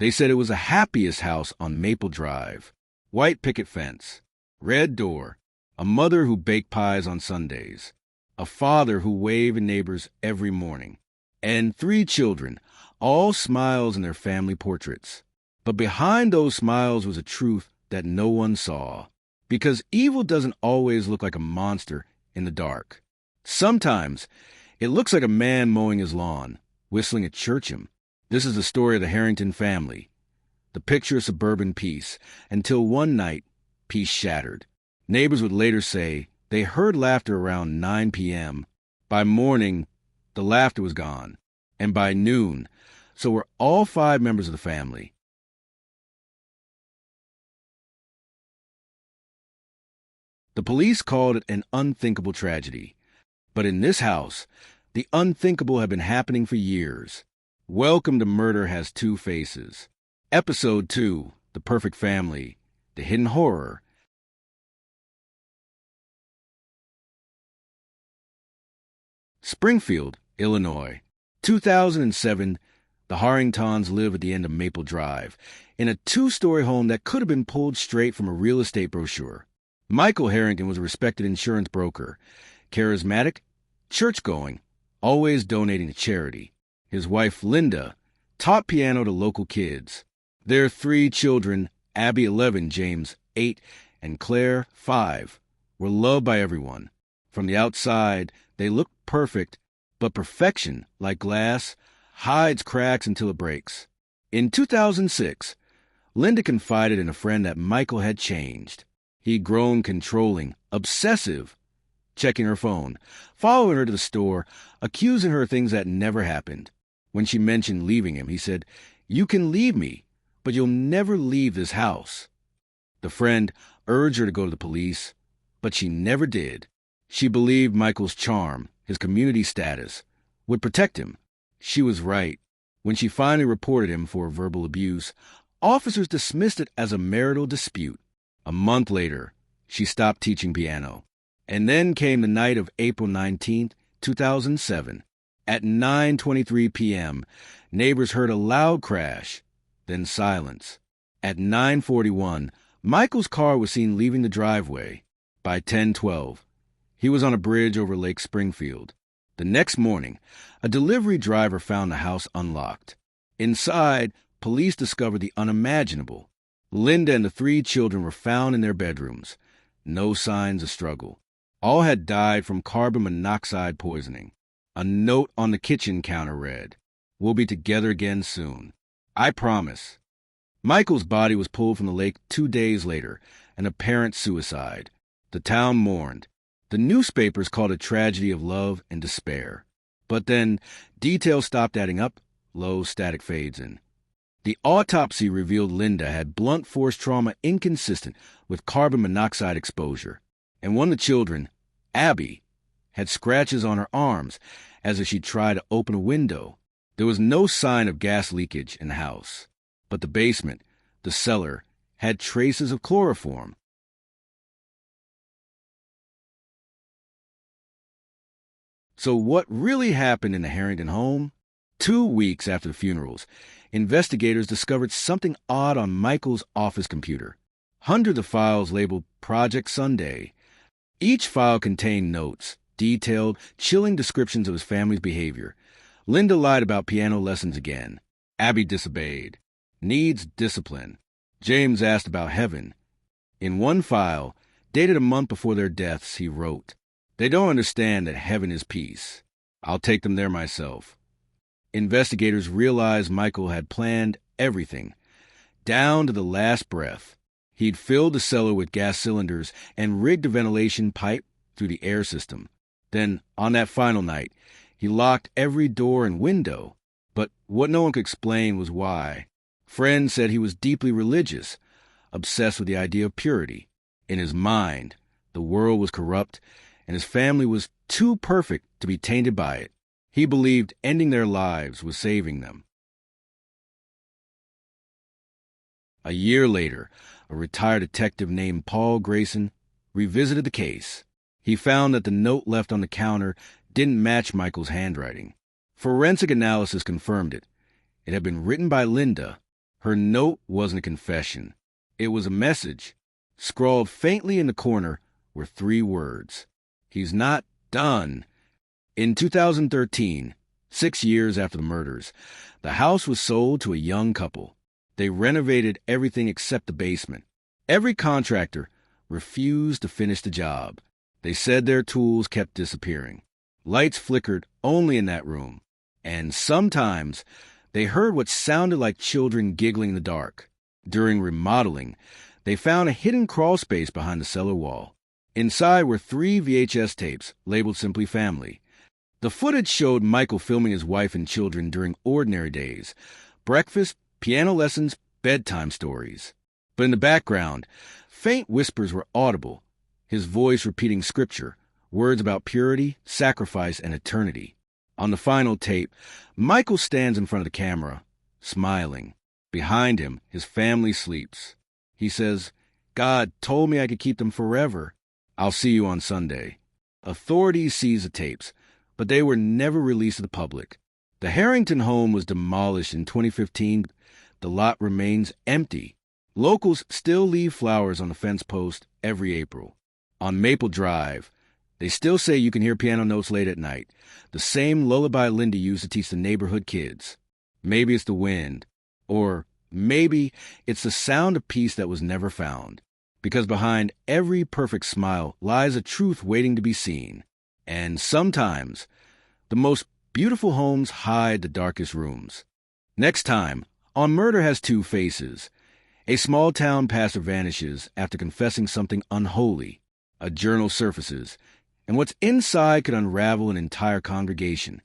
They said it was the happiest house on Maple Drive. White picket fence, red door, a mother who baked pies on Sundays, a father who waved at neighbors every morning, and 3 children, all smiles in their family portraits. But behind those smiles was a truth that no one saw, because evil doesn't always look like a monster in the dark. Sometimes it looks like a man mowing his lawn, whistling at Churcham. This is the story of the Harrington family, the picture of suburban peace, until one night, peace shattered. Neighbors would later say they heard laughter around 9 p.m. By morning, the laughter was gone, and by noon, so were all 5 members of the family. The police called it an unthinkable tragedy, but in this house, the unthinkable had been happening for years. Welcome to Murder Has Two Faces. Episode 2, The Perfect Family, The Hidden Horror. Springfield, Illinois. 2007, the Harringtons live at the end of Maple Drive, in a 2-story home that could have been pulled straight from a real estate brochure. Michael Harrington was a respected insurance broker, charismatic, church-going, always donating to charity. His wife, Linda, taught piano to local kids. Their 3 children, Abby 11, James 8, and Claire 5, were loved by everyone. From the outside, they looked perfect, but perfection, like glass, hides cracks until it breaks. In 2006, Linda confided in a friend that Michael had changed. He'd grown controlling, obsessive, checking her phone, following her to the store, accusing her of things that never happened. When she mentioned leaving him, he said, "You can leave me, but you'll never leave this house." The friend urged her to go to the police, but she never did. She believed Michael's charm, his community status, would protect him. She was right. When she finally reported him for verbal abuse, officers dismissed it as a marital dispute. A month later, she stopped teaching piano. And then came the night of April 19, 2007. At 9:23 p.m., neighbors heard a loud crash, then silence. At 9:41, Michael's car was seen leaving the driveway. By 10:12, he was on a bridge over Lake Springfield. The next morning, a delivery driver found the house unlocked. Inside, police discovered the unimaginable. Linda and the 3 children were found in their bedrooms. No signs of struggle. All had died from carbon monoxide poisoning. A note on the kitchen counter read, "We'll be together again soon. I promise." Michael's body was pulled from the lake 2 days later, an apparent suicide. The town mourned. The newspapers called it a tragedy of love and despair. But then, details stopped adding up, low static fades in. The autopsy revealed Linda had blunt force trauma inconsistent with carbon monoxide exposure, and one of the children, Abby, had scratches on her arms as if she tried to open a window. There was no sign of gas leakage in the house, but the basement, the cellar, had traces of chloroform. So what really happened in the Harrington home? 2 weeks after the funerals, investigators discovered something odd on Michael's office computer. Hundreds of files labeled Project Sunday. Each file contained notes, detailed, chilling descriptions of his family's behavior. Linda lied about piano lessons again. Abby disobeyed. Needs discipline. James asked about heaven. In one file, dated a month before their deaths, he wrote, "They don't understand that heaven is peace. I'll take them there myself." Investigators realized Michael had planned everything, down to the last breath. He'd filled the cellar with gas cylinders and rigged a ventilation pipe through the air system. Then, on that final night, he locked every door and window. But what no one could explain was why. Friends said he was deeply religious, obsessed with the idea of purity. In his mind, the world was corrupt, and his family was too perfect to be tainted by it. He believed ending their lives was saving them. A year later, a retired detective named Paul Grayson revisited the case. He found that the note left on the counter didn't match Michael's handwriting. Forensic analysis confirmed it. It had been written by Linda. Her note wasn't a confession. It was a message. Scrawled faintly in the corner were 3 words. He's not done. In 2013, 6 years after the murders, the house was sold to a young couple. They renovated everything except the basement. Every contractor refused to finish the job. They said their tools kept disappearing. Lights flickered only in that room. And sometimes they heard what sounded like children giggling in the dark. During remodeling, they found a hidden crawl space behind the cellar wall. Inside were 3 VHS tapes labeled simply Family. The footage showed Michael filming his wife and children during ordinary days: breakfast, piano lessons, bedtime stories. But in the background, faint whispers were audible, his voice repeating scripture, words about purity, sacrifice, and eternity. On the final tape, Michael stands in front of the camera, smiling. Behind him, his family sleeps. He says, "God told me I could keep them forever. I'll see you on Sunday." Authorities seized the tapes, but they were never released to the public. The Harrington home was demolished in 2015. The lot remains empty. Locals still leave flowers on the fence post every April. On Maple Drive, they still say you can hear piano notes late at night, the same lullaby Lindy used to teach the neighborhood kids. Maybe it's the wind, or maybe it's the sound of peace that was never found. Because behind every perfect smile lies a truth waiting to be seen. And sometimes, the most beautiful homes hide the darkest rooms. Next time, on Murder Has Two Faces, a small-town pastor vanishes after confessing something unholy. A journal surfaces, and what's inside could unravel an entire congregation.